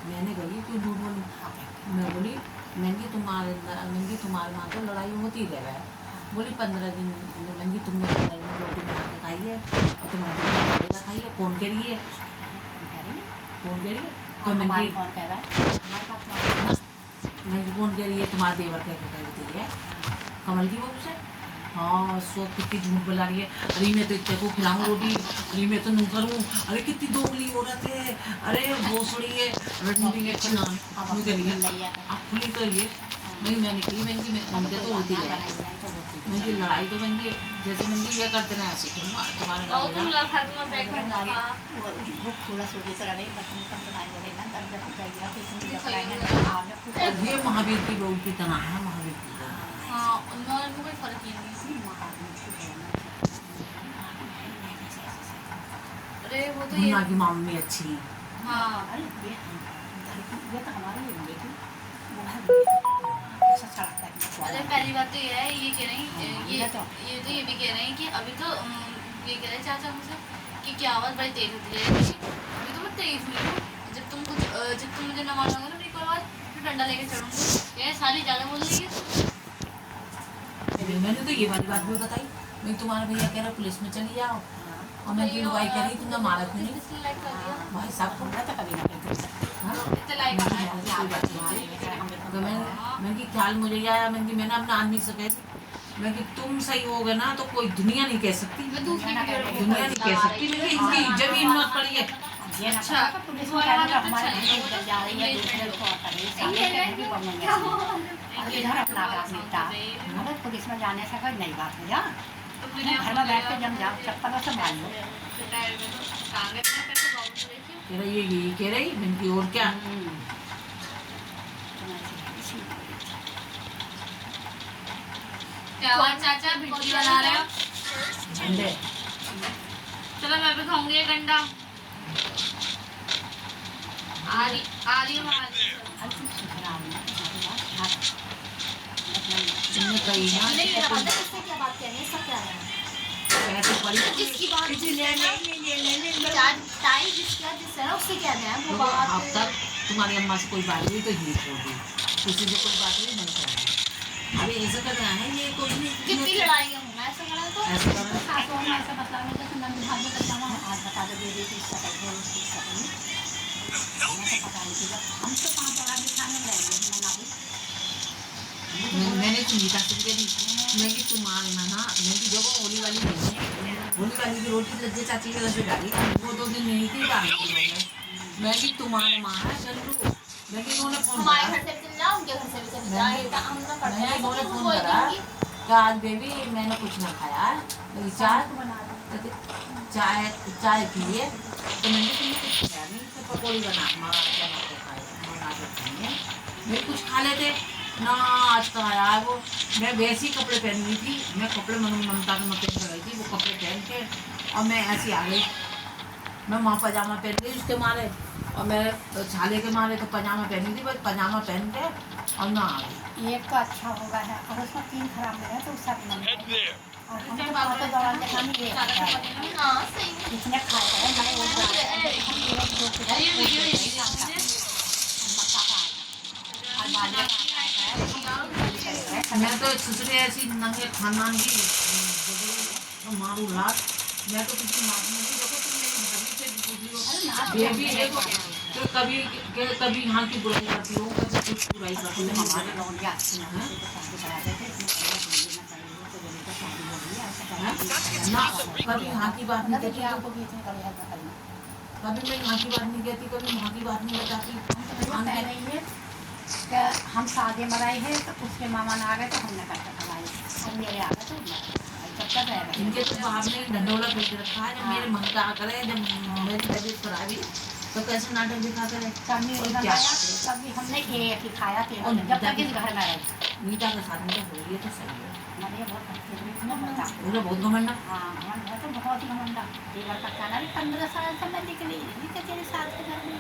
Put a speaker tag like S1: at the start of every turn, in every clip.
S1: मैंने कही क्यों झूठ बोली। मैं बोली महंगी तुम्हारे वहाँ तो लड़ाई होती रहे। बोली 15 दिन महंगी तुमने 15 दिन रोटी बना के खाई है और तुम्हारे खाई है। कौन कह रही है तो महंगी
S2: कौन कह रहा है?
S1: महंगी कौन कह रही है? तुम्हारा देवर कह रही है कमल की बहू से। हाँ सो कितनी झूठ बोला रही है। अरे मैं तो इतने को खिलाऊँ रोटी, अरे मैं तो नहीं करूँ, अरे कितनी दोगली औरत है, अरे भोसड़ी है रटनी है नाम आप खुली करिए। नहीं मैंने की महंगी उनके तो होती है महंगी लड़ाई तो महंगी जैसे महंगी ये करते ना ऐसे तुम्हारे ये महावीर की बहू की तरह है। महावीर की तरह
S3: हाँ उनमें कोई फर्क ही नहीं। अरे वो तो
S1: मुन्ना की मामी अच्छी।
S3: हाँ
S2: ये तो हमारी
S3: अरे पहली बात तो ये है ये कह रही ये भी कह रहे हैं कि अभी तो ये कह रहे हैं चाचा मुझसे कि क्या आवाज़ बड़ी तेज होती है। अभी तो मैं तेज हुई हूँ। जब तुम मुझे न मानोगे ना मेरी कोई बात फिर डंडा लेके चढ़ूंगी। ये सारी ज़्यादा बोल रही है।
S1: मैंने तो ये वाली बात भी बताई। मैं तुम्हारा भैया कह रहा पुलिस में चली जाओ और मैं क्यों भाई कह रही तुमने मारा क्यों नहीं भाई साहब को तो कभी मैं कि ख्याल मुझे आया। मैंने अपना आदमी से कह मैं कि तुम सही हो गए ना तो कोई दुनिया नहीं कह सकती। दुनिया नहीं कह सकती इनकी इज्जत हिम्मत पड़ी है।
S3: अच्छा
S2: पुलिस में जाने से कोई नई बात है यार। घर में बैठ के जब जाओ चप्पल संभाल लो।
S1: ये कह रही इनकी और क्या
S3: चाचा भिंडी बना रहे हो?
S1: अंडे
S3: चलो मैं भी खाऊंगी एक अंडा। आ रही हूँ
S1: तुमने कही ना
S3: क्या बात कह रही है? सब क्या है?
S1: कैसे पड़ी
S3: जिसकी बात जिससे ना उससे क्या है वो बात।
S1: अब तक तुम्हारी अम्मा से कोई बात हुई तो ही छोड़ दी किसी से कोई बात हुई नहीं कर अभी ऐसा कर रहा है ये कोई नहीं
S3: कितनी लड़ाई हूँ मैं ऐसा करा तो
S1: ऐसा कर रहा है।
S2: सासों में ऐसा बता रहे थे कि नंद भाग में करता हूँ आज बता दो दीदी की इसका कर उसकी इसका कर मैं तो पता नहीं चला हम तो 5 बड़ा दिखाने रहेंगे
S1: मैंने सुनीता से कह दी मैं कि तुम्हारे ना मैं कि जब होली वाली की रोटी लज्जे चाची के घर से डाली वो 2 दिन नहीं थी डाली मैं कि तुम्हारे माँ है चंद्रू मैं कि उन्होंने फोन
S3: हमारे घर से भी चले जाओ उनके घर से भी चले जाओ हम ना पढ़ते हैं
S1: उन्होंने फोन करा कि आज बेबी मैंने कुछ ना खाया मेरी चाय पिए तो मैंने तुम्हें कुछ खाया नहीं तो पकौड़ी बना के खाएंगे मैं कुछ खा लेते ना। आज का आया है वो मैं वैसे ही कपड़े पहन गई थी। मैं कपड़े ममता के मकई में गई थी वो कपड़े पहन के और मैं ऐसी आ गई। मैं वहाँ पजामा पहन गई उसके मारे और मैं छाले के मारे तो पजामा पहनी थी बस पजामा पहन के और ना आ गई।
S2: एक तो अच्छा होगा है और उसमें 3 खराब मिला तो उसका भी नहीं और हम तो बात तो दौरान देखा नहीं ये
S3: हाँ सही
S2: किसने खाया है मैं
S1: मैं तो ससुरे ऐसी नंगे खानदान की मारू लात मैं तो किसी मार नहीं देखो तुम मेरी भगनी से देखो तो कभी यहाँ की बुराई करती हो कभी कुछ बुराई करती हो हमारे
S2: लोग
S1: ना कभी यहाँ की बात नहीं कहती कभी मैं यहाँ की बात नहीं कहती कभी वहाँ की बात नहीं बताती।
S2: हम शादी मराई है तो उसके मामा आ गए तो हमने करके खिलाई और मेरे आ गए तो जब तक
S1: इनके तो बाप ने ढंडोला पीट रखा है जब मेरे मन का करे जब मेरी तबीयत खराब हुई तो कैसे नाटक दिखाते रहे
S2: कभी हमने एक ही खाया थे जब तक इस घर में रहे
S1: मीठा के साथ में हो ये तो सही है
S2: बहुत
S1: घमंडा।
S2: हाँ तो बहुत ही घमंडा ये लड़का कहना 15 साल से मैं निकली तेरे साथ के घर में।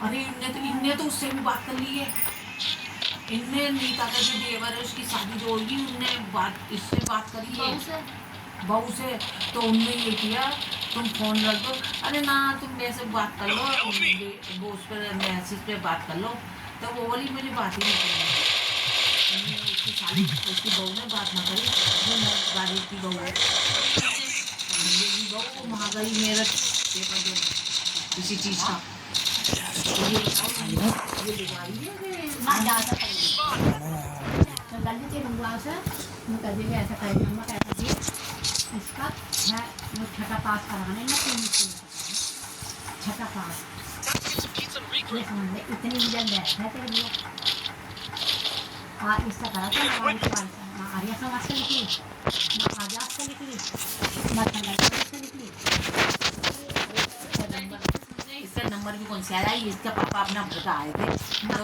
S1: अरे इनने तो उससे भी बात कर ली है। इनने नीता का जो देवर है उसकी शादी जो होगी उनने बात इससे बात करी है बहू से, तो उनने ये किया तुम फोन रख दो, अरे ना तुम वैसे बात कर लो, वो उस पर मैसेज पे बात कर लो। तो वो बोली मुझे बात ही नहीं करनी है। उसकी साली उसकी बहू ने बात ना करी, वो गाड़ी की बहू है, मेरी बहू महंगाई मेरठ पेपर दो किसी चीज़ का, ये दिवाली है
S2: ना ज़्यादा करेंगे तो गलती से रुआ से मैं कर देंगे ऐसा करेंगे हम ऐसा दिए इसका है वो छठा पास कराने ना तीन स्कूल छठा पास ये समझ ले इतनी जल्द है तेरे लिए हाँ इसका करा था हमारी क्लास ना आर्या समाज से निकली ना आजाद से निकली ना संगठन से निकली
S1: इसका नंबर भी कौन सा आया, इसका पापा अपना बता आए थे
S2: ना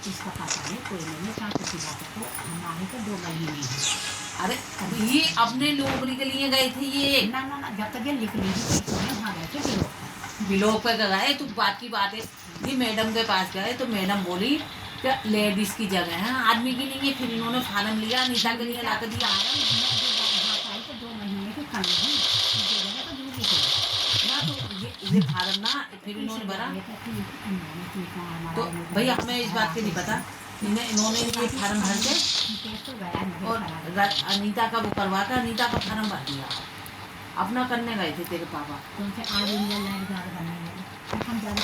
S2: इसका पापा ने कोई नहीं कहा किसी बात को हमारे तो 2 महीने ही
S1: अरे ये अपने नौकरी के लिए गए थे ये,
S2: ना ना ना जब तक ये लिख लीजिए वहाँ गए थे बिलो
S1: बिलोक पे गए तो बात की बात है, ये मैडम के पास गए तो मैडम बोली कि लेडीज की जगह है आदमी की नहीं है, फिर इन्होंने फार्म लिया नीता के लिए ला कर दिया,
S2: 2 महीने की कमी है तो दूर की थी
S1: ना तो ये फार्म ना फिर इन्होंने भरा। तो भैया हमें इस बात की नहीं पता, इन्होंने ये फार्म भर के और अनीता का वो करवा कर अनीता का फार्म भर दिया, अपना करने गए थे तेरे पापा।
S2: उनसे आज इंजन लाइन ज़्यादा बनने लगे हम ज़्यादा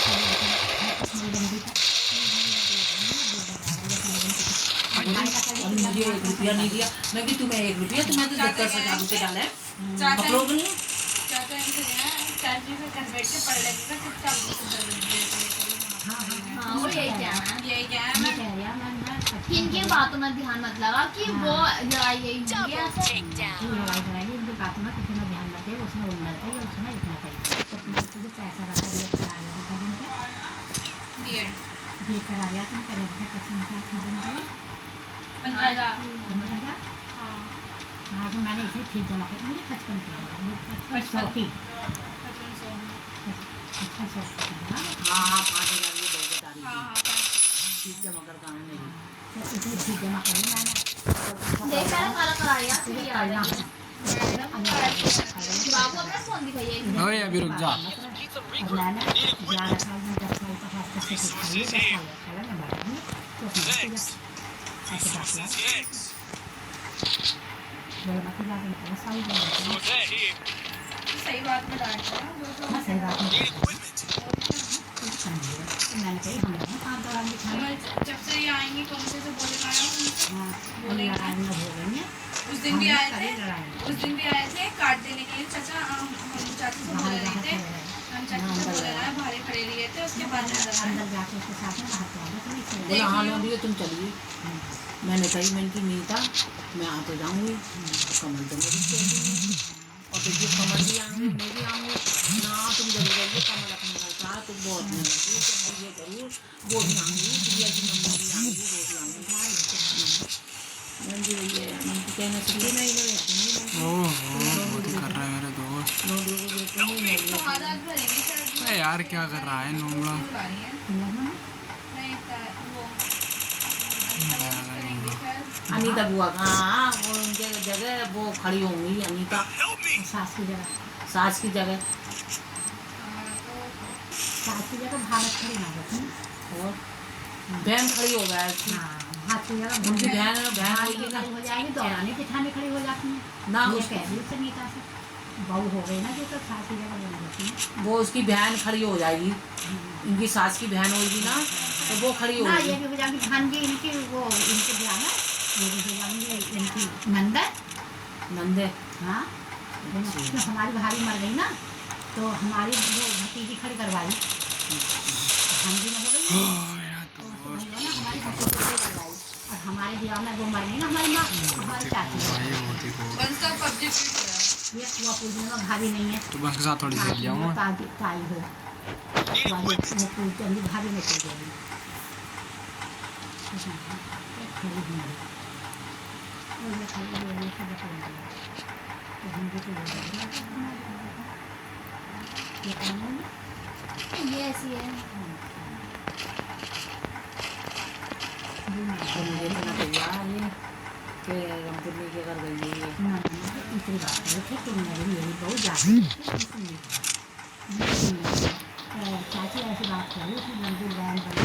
S1: मुझे 1 रुपया नहीं दिया, मैं कि तुम्हें 1 रुपया तुम्हें तो 10,000 रुपये डाले पकड़ोगे नहीं।
S3: चाचा इनसे चाची से घर बैठ के पढ़ लेंगे चुपचाप हाँ वो यही क्या है इनकी बातों में ध्यान मत लगा कि वो लड़ाई यही हुई है
S2: इनकी बातों में किसी में ध्यान मत दे उसमें उन्नत है उसमें इतना चाहिए तो तुझे पैसा रखा दिया करा लिया ये करा लिया तुम करे कसम से हाँ तो मैंने इसे ठीक जमा कर मुझे 55 की
S1: हाँ 5,000 ये दोगे तारीख ठीक जमा कर काम नहीं
S2: इतनी ठीक जमा करी मैंने
S3: देख कर कराया फिर आ गया बाबू अपना फोन दिखाइए
S4: ओए अभी रुक जा।
S2: मैंने 11 साल में 10 साल का हाथ से सिखाई 10 साल चला मैं बढ़ी तो ऐसे बात है मेरे मतलब आगे बहुत सारी बात
S3: सही बात में डांटता है
S2: हाँ सही बात है मैंने कही हमें आप दौरान दिखाई
S3: जब से ये आएंगी कौन से बोले
S2: हाँ लड़ाई में हो गई है
S3: उस दिन भी आए थे कार्ड देने के लिए चाचा हम चाचा से बोल रहे थे हम चाचा से बोल रहे हैं भारे खड़े लिए थे उसके बाद
S2: अंदर जाके उसके साथ में बाहर जाके
S1: बोला हाँ लोग तुम चलिए, मैंने कही मैंने की नीता मैं आते जाऊँगी कमल तो मेरी कहती है और फिर जो कमल भी आऊँगी मैं भी आऊँगी ना तुम जरूर जाइए कमल अपने घर का तुम बहुत मेहनती ये जरूर वो भी आऊँगी प्रिया की मम्मी भी आऊँगी वो भी आऊँगी मैं भी ये कहना चाहिए नहीं
S4: बहुत कर रहा है मेरे दोस्त। अरे यार क्या कर रहा है नोमड़ा।
S1: अनीता बुआ हाँ वो उनके जगह वो खड़ी होंगी अनीता
S2: सास की जगह भारत खड़ी ना होती
S1: और बहन खड़ी हो गया
S2: हाँ हाथ की जगह
S1: उनकी बहन होगी ना
S2: हो जाएगी दौरानी पिठानी खड़ी हो जाती है
S1: ना
S2: ये कह रही है नीता से बहू हो गई ना जो तो सास की जगह बनी होती है
S1: वो उसकी बहन खड़ी हो जाएगी, इनकी सास की बहन होगी ना तो वो खड़ी
S2: ना
S1: होगी।
S2: ये भी हो जाएगी भांजी इनकी वो इनके ब्याह में ये भी हो जाएंगे इनकी
S1: नंदे
S2: हाँ तो हमारी भाभी मर गई ना तो हमारी वो भतीजी खड़ी करवाई भांजी में हो गई ना हमारी भतीजी खड़ी करवाई और हमारे ब्याह में वो मर गई ना हमारी माँ हमारी चाची ये कुआ पूजने में भाभी नहीं है
S4: तो बस के साथ थोड़ी देर जाऊँगा।
S2: ताई हो वो पूजनी भाभी में पूज गई
S3: ये ऐसी है
S1: तो मुझे तो ना भैया ये कि रंगपुर के घर गई है
S2: तीसरी बात है ठीक चाची ऐसी बात करी कि मंदिर बयान बनी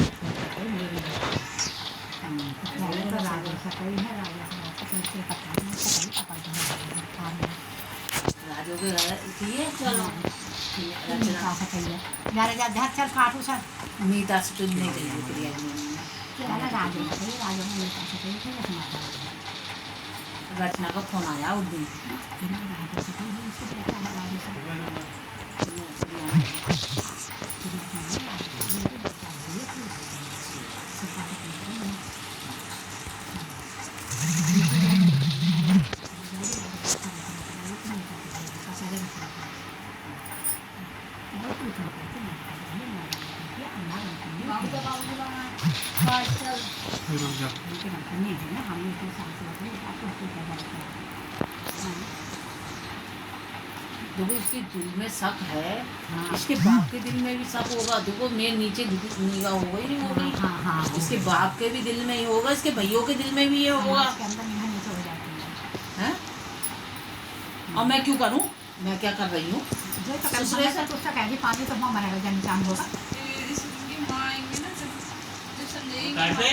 S2: मेरी पहले तो राजेश कही है राजेश कैसे पता नहीं अपन
S1: राजो के किए
S3: चलो
S2: रचना कही है यार जा ध्यान चल काटू सर
S1: नीता से तो नहीं चाहिए क्रिया में
S2: चला राजेश कही राजो ने नीता से कही थे रचना
S1: रचना का फोन आया उस दिन
S2: राजेश कही इससे बेटा है राजेश
S4: रुक जा।
S1: देखो इसके दिल में शक है इसके बाप के दिल में भी शक होगा देखो मैं नीचे निगाह होगा ही नहीं होगी
S2: हाँ हाँ
S1: इसके बाप के भी दिल में ही होगा इसके भैयों के दिल में भी ये होगा
S2: के अंदर निगाह नीचे हो जाती है
S1: हैं और मैं क्यों करूं मैं क्या कर रही हूँ
S2: जो तो दूसरे से तो कह दी पानी तो हम मरेगा जब निशान होगा
S3: इसकी माँ आएंगी ना जब समझेगी
S1: कैसे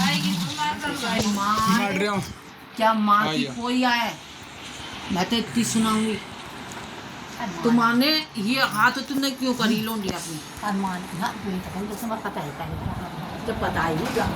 S3: आएगी तो मार कर
S1: माँ
S4: काट रहा हूँ।
S1: क्या माँ की
S4: आइए।
S1: कोई आए मैं तो इतनी सुनाऊंगी तुम्हारे ये हाथ तुमने क्यों करी लोंडी अपनी
S2: अरमान ना पूरी तरह जैसे मैं पता है पहले
S1: तो पता ही नहीं क्या